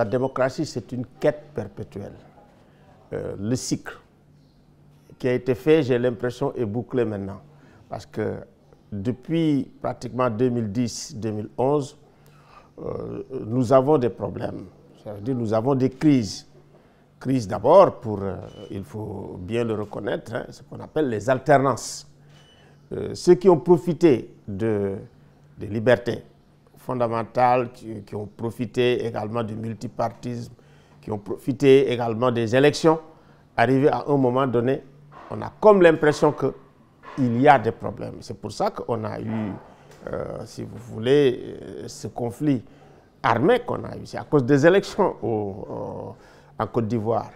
la démocratie, c'est une quête perpétuelle. Le cycle qui a été fait, j'ai l'impression, est bouclé maintenant. Parce que depuis pratiquement 2010-2011, nous avons des problèmes. Ça veut dire nous avons des crises. Crises d'abord pour, il faut bien le reconnaître, hein, ce qu'on appelle les alternances. Ceux qui ont profité des libertés fondamentales, qui ont profité également du multipartisme, qui ont profité également des élections, arrivé à un moment donné, on a comme l'impression qu'il y a des problèmes. C'est pour ça qu'on a eu, si vous voulez, ce conflit armé qu'on a eu. C'est à cause des élections en Côte d'Ivoire.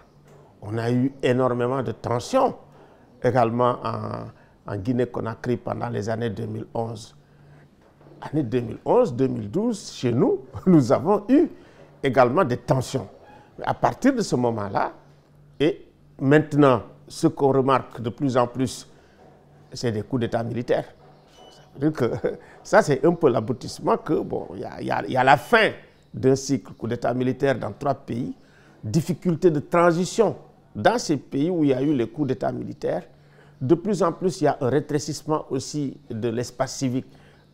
On a eu énormément de tensions également en Guinée-Conakry pendant les années 2011. Année 2011-2012, chez nous, nous avons eu également des tensions. À partir de ce moment-là, et maintenant, ce qu'on remarque de plus en plus, c'est des coups d'État militaires. Ça veut dire que ça, c'est un peu l'aboutissement que, bon, il y a la fin d'un cycle coup d'État militaire dans 3 pays, difficulté de transition dans ces pays où il y a eu les coups d'État militaires. De plus en plus, il y a un rétrécissement aussi de l'espace civique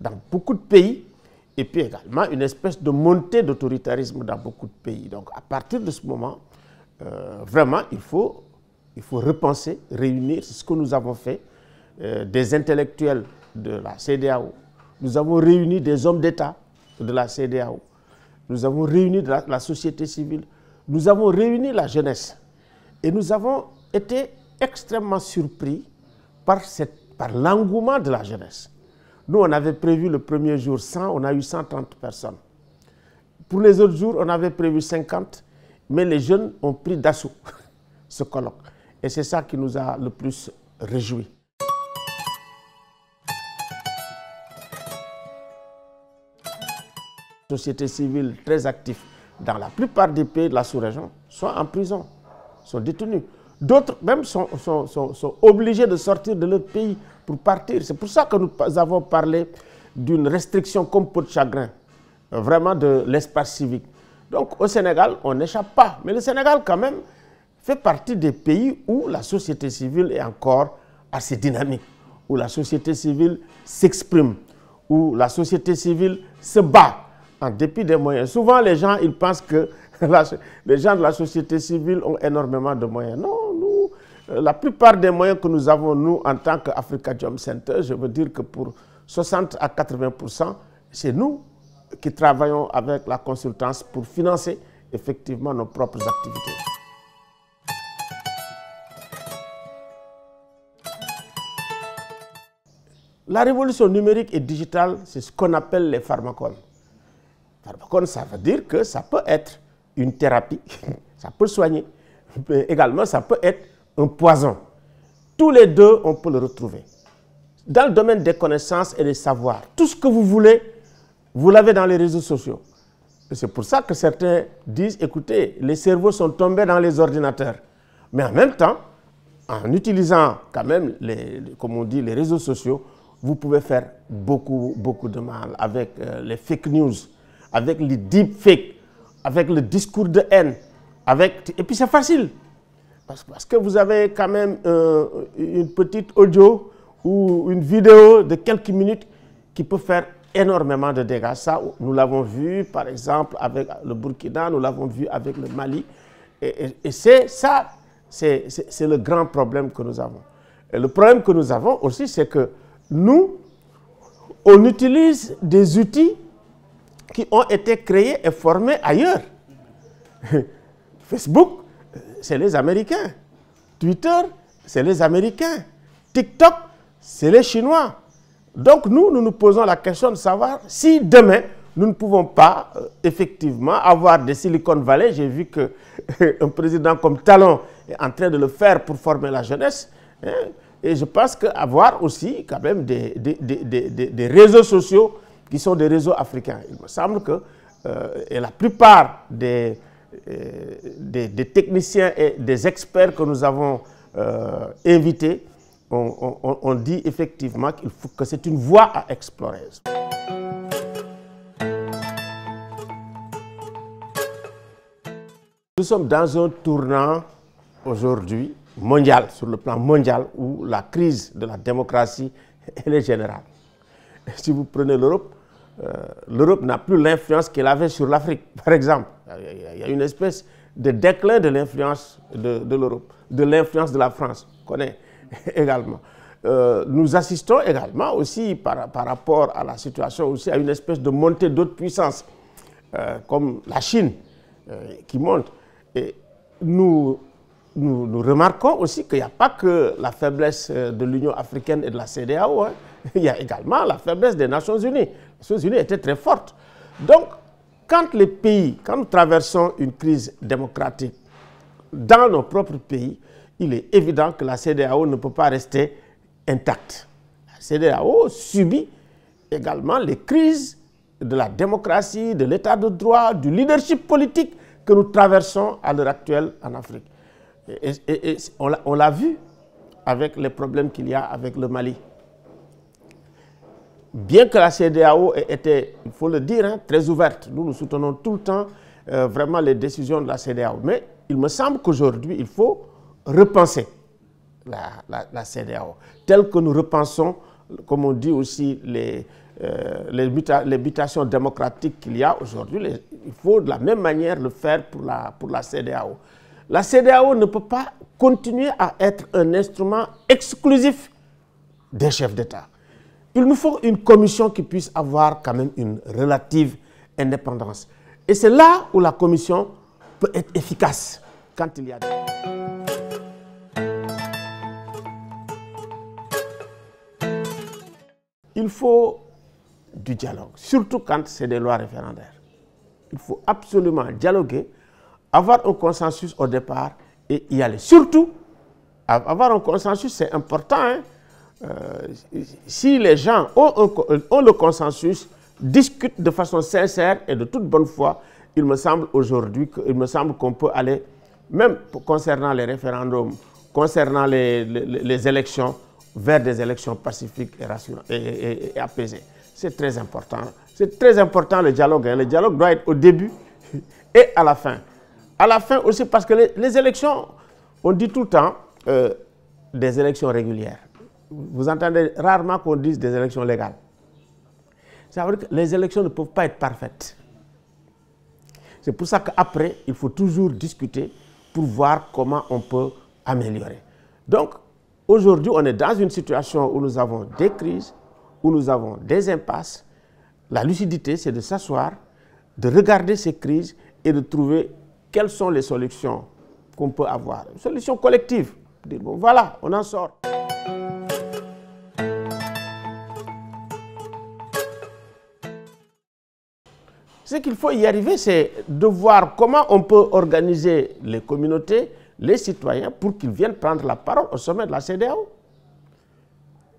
dans beaucoup de pays, et puis également une espèce de montée d'autoritarisme dans beaucoup de pays. Donc à partir de ce moment, vraiment, il faut repenser, réunir, c'est ce que nous avons fait, des intellectuels de la CEDEAO. Nous avons réuni des hommes d'État de la CEDEAO. Nous avons réuni la société civile. Nous avons réuni la jeunesse. Et nous avons été extrêmement surpris par l'engouement de la jeunesse. Nous, on avait prévu le premier jour 100, on a eu 130 personnes. Pour les autres jours, on avait prévu 50, mais les jeunes ont pris d'assaut ce colloque. Et c'est ça qui nous a le plus réjouis. La société civile très active dans la plupart des pays de la sous-région sont en prison, sont détenus. D'autres même sont obligés de sortir de leur pays pour partir. C'est pour ça que nous avons parlé d'une restriction comme peau de chagrin, vraiment de l'espace civique. Donc au Sénégal, on n'échappe pas. Mais le Sénégal quand même fait partie des pays où la société civile est encore assez dynamique, où la société civile s'exprime, où la société civile se bat en dépit des moyens. Souvent les gens ils pensent que les gens de la société civile ont énormément de moyens. Non, nous, la plupart des moyens que nous avons, nous, en tant qu'Africadium Center, je veux dire que pour 60 à 80%, c'est nous qui travaillons avec la consultance pour financer effectivement nos propres activités. La révolution numérique et digitale, c'est ce qu'on appelle les pharmacones. Pharmacone, ça veut dire que ça peut être une thérapie, ça peut soigner, mais également ça peut être un poison. Tous les deux, on peut le retrouver. Dans le domaine des connaissances et des savoirs, tout ce que vous voulez, vous l'avez dans les réseaux sociaux. C'est pour ça que certains disent, écoutez, les cerveaux sont tombés dans les ordinateurs. Mais en même temps, en utilisant quand même, comme on dit, les réseaux sociaux, vous pouvez faire beaucoup de mal avec les fake news, avec les deepfakes, avec le discours de haine. Et puis c'est facile. Parce que vous avez quand même une petite audio ou une vidéo de quelques minutes qui peut faire énormément de dégâts. Ça, nous l'avons vu par exemple avec le Burkina, nous l'avons vu avec le Mali. Et c'est ça, c'est le grand problème que nous avons. Et le problème que nous avons aussi, c'est que nous, on utilise des outils qui ont été créés et formés ailleurs. Facebook, c'est les Américains. Twitter, c'est les Américains. TikTok, c'est les Chinois. Donc nous nous posons la question de savoir si demain, nous ne pouvons pas effectivement avoir des Silicon Valley. J'ai vu qu'un président comme Talon est en train de le faire pour former la jeunesse. Hein, et je pense qu'avoir aussi quand même des réseaux sociaux qui sont des réseaux africains. Il me semble que et la plupart des techniciens et des experts que nous avons invités, on dit effectivement que c'est une voie à explorer. nous sommes dans un tournant aujourd'hui mondial, sur le plan mondial, où la crise de la démocratie elle est générale. Si vous prenez l'Europe, l'Europe n'a plus l'influence qu'elle avait sur l'Afrique, par exemple. Il y a une espèce de déclin de l'influence de l'Europe, de l'influence de la France, qu'on connaît également. Nous assistons également aussi, par rapport à la situation, aussi à une espèce de montée d'autres puissances, comme la Chine, qui monte. Et nous remarquons aussi qu'il n'y a pas que la faiblesse de l'Union africaine et de la CEDEAO, hein. Il y a également la faiblesse des Nations Unies. Les Nations Unies étaient très fortes. Donc, quand nous traversons une crise démocratique dans nos propres pays, il est évident que la CEDEAO ne peut pas rester intacte. La CEDEAO subit également les crises de la démocratie, de l'état de droit, du leadership politique que nous traversons à l'heure actuelle en Afrique. Et on l'a vu avec les problèmes qu'il y a avec le Mali. Bien que la CEDEAO ait été, il faut le dire, hein, très ouverte, nous soutenons tout le temps vraiment les décisions de la CEDEAO. Mais il me semble qu'aujourd'hui, il faut repenser la CEDEAO, telle que nous repensons, comme on dit aussi, les mutations démocratiques qu'il y a aujourd'hui. Il faut de la même manière le faire pour la CEDEAO. La CEDEAO ne peut pas continuer à être un instrument exclusif des chefs d'État. Il nous faut une commission qui puisse avoir quand même une relative indépendance. Et c'est là où la commission peut être efficace quand il y a... Il faut du dialogue, surtout quand c'est des lois référendaires. Il faut absolument dialoguer, avoir un consensus au départ et y aller. Surtout, avoir un consensus, c'est important, hein. Si les gens ont le consensus, discutent de façon sincère et de toute bonne foi, il me semble aujourd'hui qu'on peut aller, même concernant les référendums, concernant les élections, vers des élections pacifiques et apaisées. C'est très important. C'est très important le dialogue. Hein. Le dialogue doit être au début et à la fin. À la fin aussi parce que les élections, on dit tout le temps des élections régulières. Vous entendez rarement qu'on dise des élections légales. Ça veut dire que les élections ne peuvent pas être parfaites. C'est pour ça qu'après, il faut toujours discuter pour voir comment on peut améliorer. Donc, aujourd'hui, on est dans une situation où nous avons des crises, où nous avons des impasses. La lucidité, c'est de s'asseoir, de regarder ces crises et de trouver quelles sont les solutions qu'on peut avoir. Une solution collective. Dire, bon, voilà, on en sort. Ce qu'il faut y arriver, c'est de voir comment on peut organiser les communautés, les citoyens, pour qu'ils viennent prendre la parole au sommet de la CEDEAO.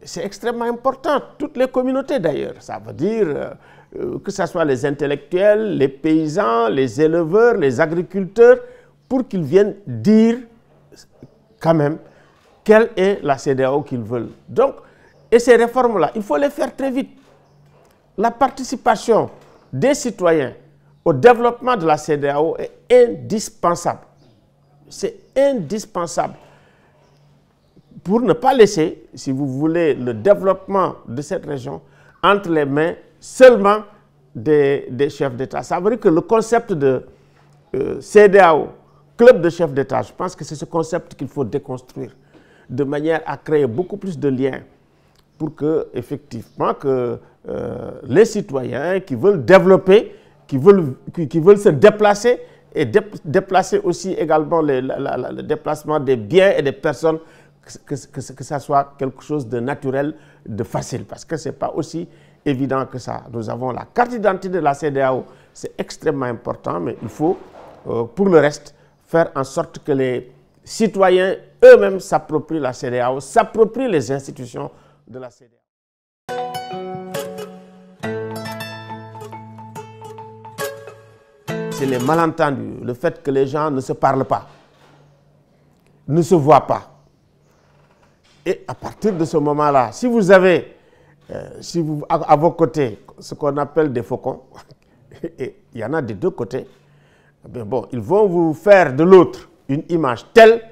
C'est extrêmement important, toutes les communautés d'ailleurs. Ça veut dire que ce soit les intellectuels, les paysans, les éleveurs, les agriculteurs, pour qu'ils viennent dire quand même quelle est la CEDEAO qu'ils veulent. Donc, et ces réformes-là, il faut les faire très vite. La participation des citoyens au développement de la CEDEAO est indispensable. C'est indispensable pour ne pas laisser, si vous voulez, le développement de cette région entre les mains seulement des chefs d'État. Ça veut dire que le concept de CEDEAO, club de chefs d'État, je pense que c'est ce concept qu'il faut déconstruire de manière à créer beaucoup plus de liens pour que, effectivement, les citoyens qui veulent développer, qui veulent se déplacer et déplacer aussi également le déplacement des biens et des personnes, que ça soit quelque chose de naturel, de facile, parce que ce n'est pas aussi évident que ça. Nous avons la carte d'identité de la CEDEAO, c'est extrêmement important, mais il faut, pour le reste, faire en sorte que les citoyens eux-mêmes s'approprient la CEDEAO, s'approprient les institutions de la CEDEAO. C'est les malentendus, le fait que les gens ne se parlent pas, ne se voient pas. Et à partir de ce moment-là, si vous avez à vos côtés ce qu'on appelle des faucons, et il y en a des deux côtés, bien bon, ils vont vous faire de l'autre une image telle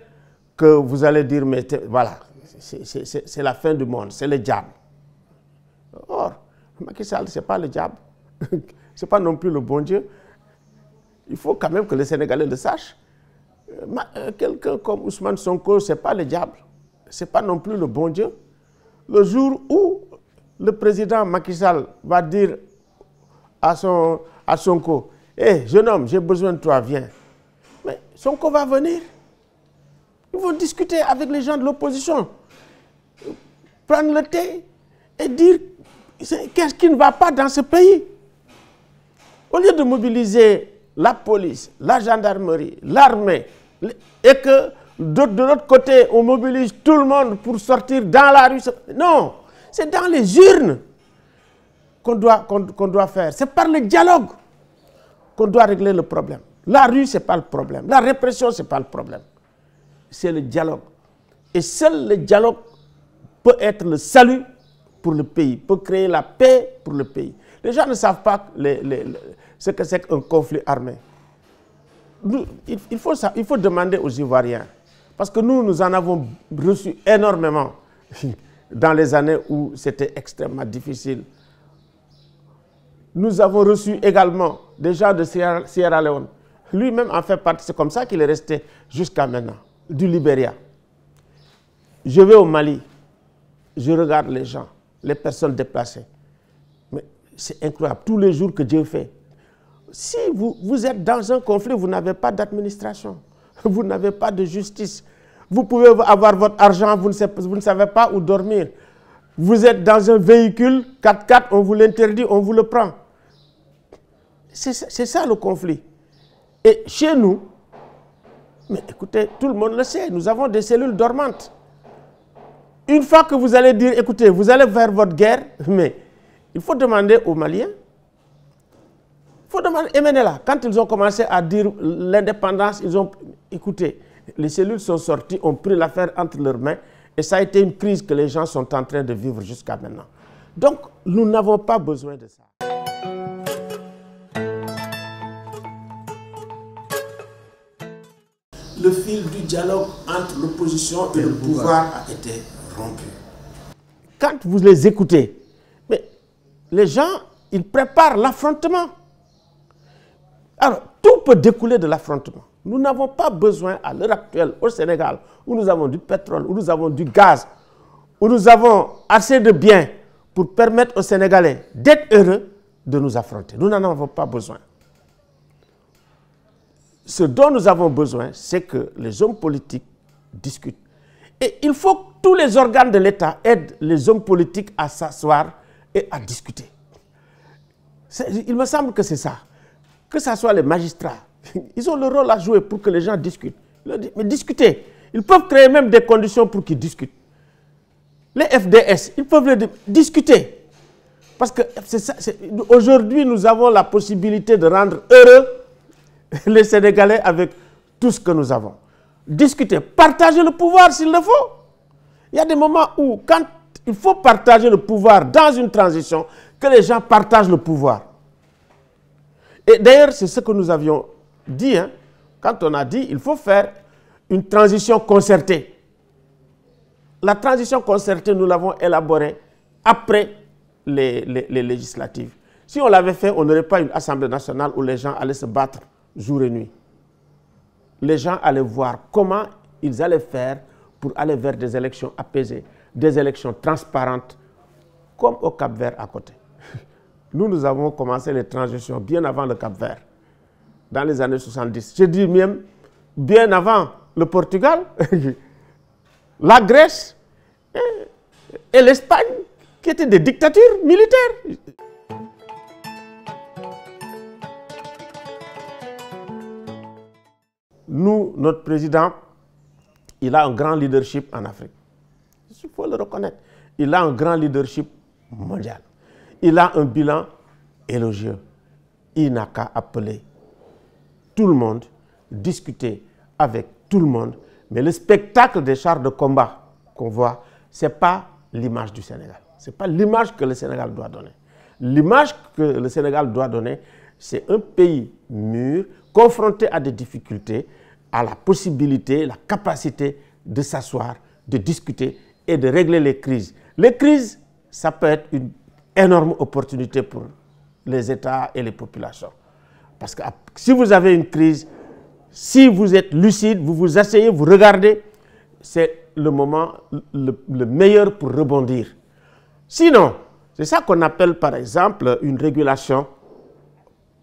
que vous allez dire, mais voilà, c'est la fin du monde, c'est le diable. Or, Macky Sall, ce n'est pas le diable, ce n'est pas non plus le bon Dieu. Il faut quand même que les Sénégalais le sachent. Quelqu'un comme Ousmane Sonko, ce n'est pas le diable, ce n'est pas non plus le bon Dieu. Le jour où le président Macky Sall va dire à Sonko, hé, jeune homme, j'ai besoin de toi, viens. Mais Sonko va venir. Ils vont discuter avec les gens de l'opposition, prendre le thé et dire qu'est-ce qui ne va pas dans ce pays. Au lieu de mobiliser la police, la gendarmerie, l'armée, et que de l'autre côté, on mobilise tout le monde pour sortir dans la rue. Non, c'est dans les urnes qu'on doit faire. C'est par le dialogue qu'on doit régler le problème. La rue, ce n'est pas le problème. La répression, ce n'est pas le problème. C'est le dialogue. Et seul le dialogue peut être le salut pour le pays, peut créer la paix pour le pays. Les gens ne savent pas ce que c'est qu'un conflit armé. Il faut demander aux Ivoiriens, parce que nous en avons reçu énormément dans les années où c'était extrêmement difficile. Nous avons reçu également des gens de Sierra Leone. Lui-même en fait partie, c'est comme ça qu'il est resté jusqu'à maintenant, du Libéria. Je vais au Mali, je regarde les gens, les personnes déplacées. Mais c'est incroyable, tous les jours que Dieu fait. Si vous êtes dans un conflit, vous n'avez pas d'administration, vous n'avez pas de justice. Vous pouvez avoir votre argent, vous ne savez pas où dormir. Vous êtes dans un véhicule 4x4, on vous l'interdit, on vous le prend. C'est ça le conflit. Et chez nous, mais écoutez, tout le monde le sait, nous avons des cellules dormantes. Une fois que vous allez dire, écoutez, vous allez vers votre guerre, mais il faut demander aux Maliens, il faut demander, Emenela, quand ils ont commencé à dire l'indépendance, ils ont, écoutez, les cellules sont sorties, ont pris l'affaire entre leurs mains, et ça a été une crise que les gens sont en train de vivre jusqu'à maintenant. Donc, nous n'avons pas besoin de ça. Le fil du dialogue entre l'opposition et le pouvoir a été rompu. Quand vous les écoutez, mais les gens, ils préparent l'affrontement. Alors, tout peut découler de l'affrontement. Nous n'avons pas besoin, à l'heure actuelle, au Sénégal, où nous avons du pétrole, où nous avons du gaz, où nous avons assez de biens pour permettre aux Sénégalais d'être heureux, de nous affronter. Nous n'en avons pas besoin. Ce dont nous avons besoin, c'est que les hommes politiques discutent. Et il faut que tous les organes de l'État aident les hommes politiques à s'asseoir et à discuter. Il me semble que c'est ça. Que ce soit les magistrats, ils ont le rôle à jouer pour que les gens discutent. Mais discuter, ils peuvent créer même des conditions pour qu'ils discutent. Les FDS, ils peuvent discuter. Parce que aujourd'hui, nous avons la possibilité de rendre heureux les Sénégalais avec tout ce que nous avons. Discuter, partager le pouvoir s'il le faut. Il y a des moments où, quand il faut partager le pouvoir dans une transition, que les gens partagent le pouvoir. Et d'ailleurs, c'est ce que nous avions dit, hein, quand on a dit qu'il faut faire une transition concertée. La transition concertée, nous l'avons élaborée après les législatives. Si on l'avait fait, on n'aurait pas une Assemblée nationale où les gens allaient se battre jour et nuit. Les gens allaient voir comment ils allaient faire pour aller vers des élections apaisées, des élections transparentes, comme au Cap-Vert à côté. Nous avons commencé les transitions bien avant le Cap-Vert, dans les années 70. Je dis même bien avant le Portugal, la Grèce et l'Espagne, qui étaient des dictatures militaires. Nous, notre président, il a un grand leadership en Afrique. Il faut le reconnaître. Il a un grand leadership mondial. Il a un bilan élogieux. Il n'a qu'à appeler tout le monde, discuter avec tout le monde. Mais le spectacle des chars de combat qu'on voit, ce n'est pas l'image du Sénégal. Ce n'est pas l'image que le Sénégal doit donner. L'image que le Sénégal doit donner, c'est un pays mûr, confronté à des difficultés, à la possibilité, la capacité de s'asseoir, de discuter et de régler les crises. Les crises, ça peut être une énorme opportunité pour les États et les populations. Parce que si vous avez une crise, si vous êtes lucide, vous vous asseyez, vous regardez, c'est le moment le meilleur pour rebondir. Sinon, c'est ça qu'on appelle par exemple une régulation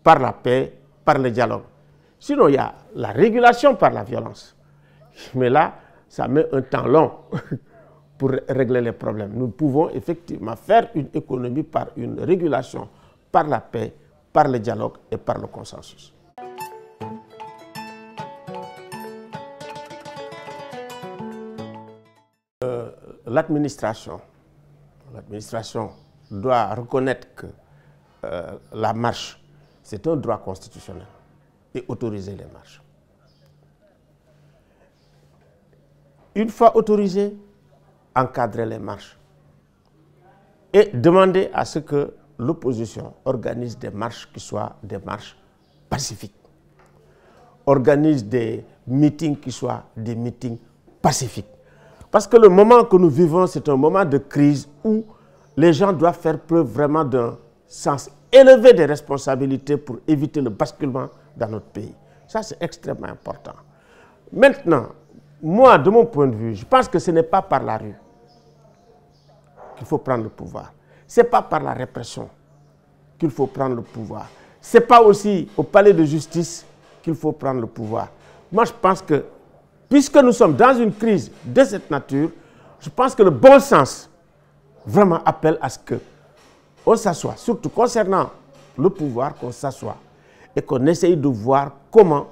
par la paix, par le dialogue. Sinon, il y a la régulation par la violence. Mais là, ça met un temps long pour régler les problèmes. Nous pouvons effectivement faire une économie par une régulation, par la paix, par le dialogue et par le consensus. L'administration doit reconnaître que la marche, c'est un droit constitutionnel et autoriser les marches. Une fois autorisé, encadrer les marches et demander à ce que l'opposition organise des marches qui soient des marches pacifiques, organise des meetings qui soient des meetings pacifiques. Parce que le moment que nous vivons, c'est un moment de crise où les gens doivent faire preuve vraiment d'un sens élevé des responsabilités pour éviter le basculement dans notre pays. Ça, c'est extrêmement important. Maintenant, moi, de mon point de vue, je pense que ce n'est pas par la rue qu'il faut prendre le pouvoir. Ce n'est pas par la répression qu'il faut prendre le pouvoir. Ce n'est pas aussi au palais de justice qu'il faut prendre le pouvoir. Moi, je pense que, puisque nous sommes dans une crise de cette nature, je pense que le bon sens vraiment appelle à ce qu'on s'assoie, surtout concernant le pouvoir, qu'on s'assoie et qu'on essaye de voir comment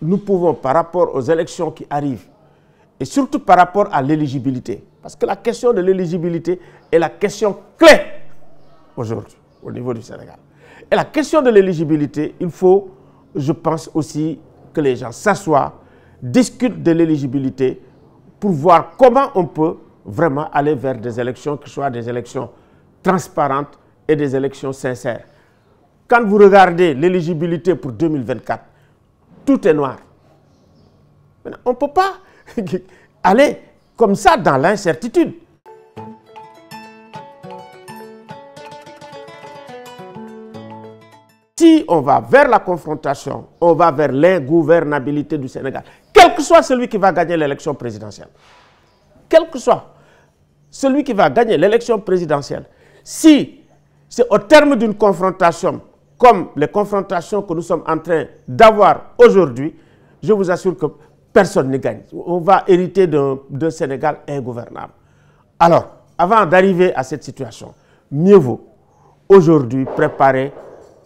nous pouvons, par rapport aux élections qui arrivent, et surtout par rapport à l'éligibilité, parce que la question de l'éligibilité est la question clé aujourd'hui au niveau du Sénégal. Et la question de l'éligibilité, il faut, je pense aussi, que les gens s'assoient, discutent de l'éligibilité pour voir comment on peut vraiment aller vers des élections qui soient des élections transparentes et des élections sincères. Quand vous regardez l'éligibilité pour 2024, tout est noir. On ne peut pas aller comme ça dans l'incertitude. Si on va vers la confrontation, on va vers l'ingouvernabilité du Sénégal, quel que soit celui qui va gagner l'élection présidentielle, quel que soit celui qui va gagner l'élection présidentielle, si c'est au terme d'une confrontation, comme les confrontations que nous sommes en train d'avoir aujourd'hui, je vous assure que personne ne gagne. On va hériter d'un Sénégal ingouvernable. Alors, avant d'arriver à cette situation, mieux vaut aujourd'hui préparer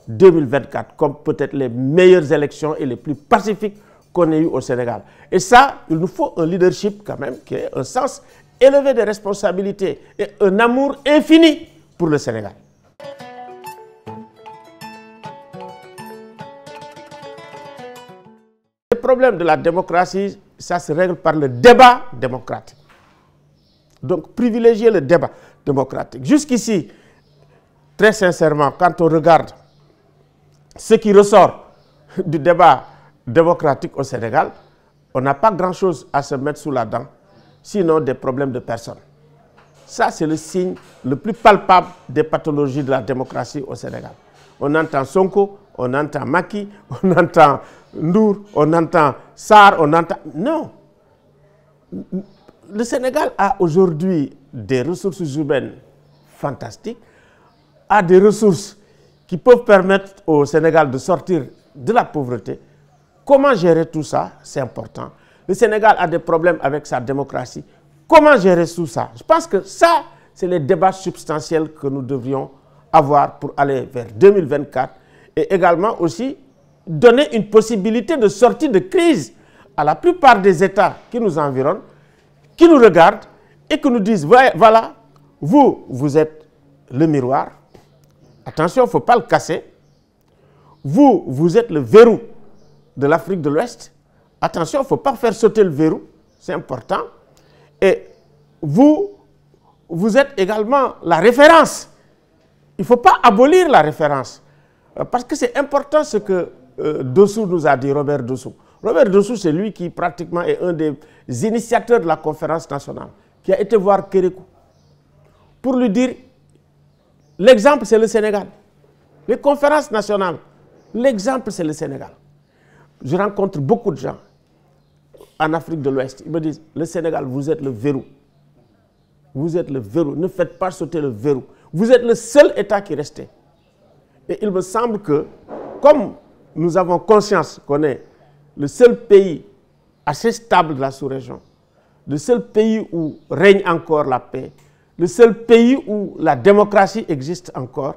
2024 comme peut-être les meilleures élections et les plus pacifiques qu'on ait eues au Sénégal. Et ça, il nous faut un leadership quand même qui ait un sens élevé des responsabilités et un amour infini pour le Sénégal. Le problème de la démocratie, ça se règle par le débat démocratique. Donc, privilégier le débat démocratique. Jusqu'ici, très sincèrement, quand on regarde ce qui ressort du débat démocratique au Sénégal, on n'a pas grand-chose à se mettre sous la dent, sinon des problèmes de personnes. Ça, c'est le signe le plus palpable des pathologies de la démocratie au Sénégal. On entend Sonko, on entend Macky, on entend Ndour, on entend Sarr, on entend... Non. Le Sénégal a aujourd'hui des ressources humaines fantastiques, a des ressources qui peuvent permettre au Sénégal de sortir de la pauvreté. Comment gérer tout ça? C'est important. Le Sénégal a des problèmes avec sa démocratie. Comment gérer tout ça? Je pense que ça, c'est les débats substantiels que nous devrions avoir pour aller vers 2024 et également aussi donner une possibilité de sortie de crise à la plupart des États qui nous environnent, qui nous regardent et qui nous disent, voilà, vous êtes le miroir. Attention, il ne faut pas le casser. Vous êtes le verrou de l'Afrique de l'Ouest. Attention, il ne faut pas faire sauter le verrou. C'est important. Et vous êtes également la référence. Il ne faut pas abolir la référence. Parce que c'est important ce que Dossou nous a dit, Robert Dossou. Robert Dossou, c'est lui qui pratiquement est un des initiateurs de la conférence nationale, qui a été voir Kérékou pour lui dire, l'exemple c'est le Sénégal. Les conférences nationales, l'exemple c'est le Sénégal. Je rencontre beaucoup de gens en Afrique de l'Ouest. Ils me disent, le Sénégal, vous êtes le verrou. Vous êtes le verrou. Ne faites pas sauter le verrou. Vous êtes le seul État qui restait. Et il me semble que, comme nous avons conscience qu'on est le seul pays assez stable de la sous-région, le seul pays où règne encore la paix, le seul pays où la démocratie existe encore,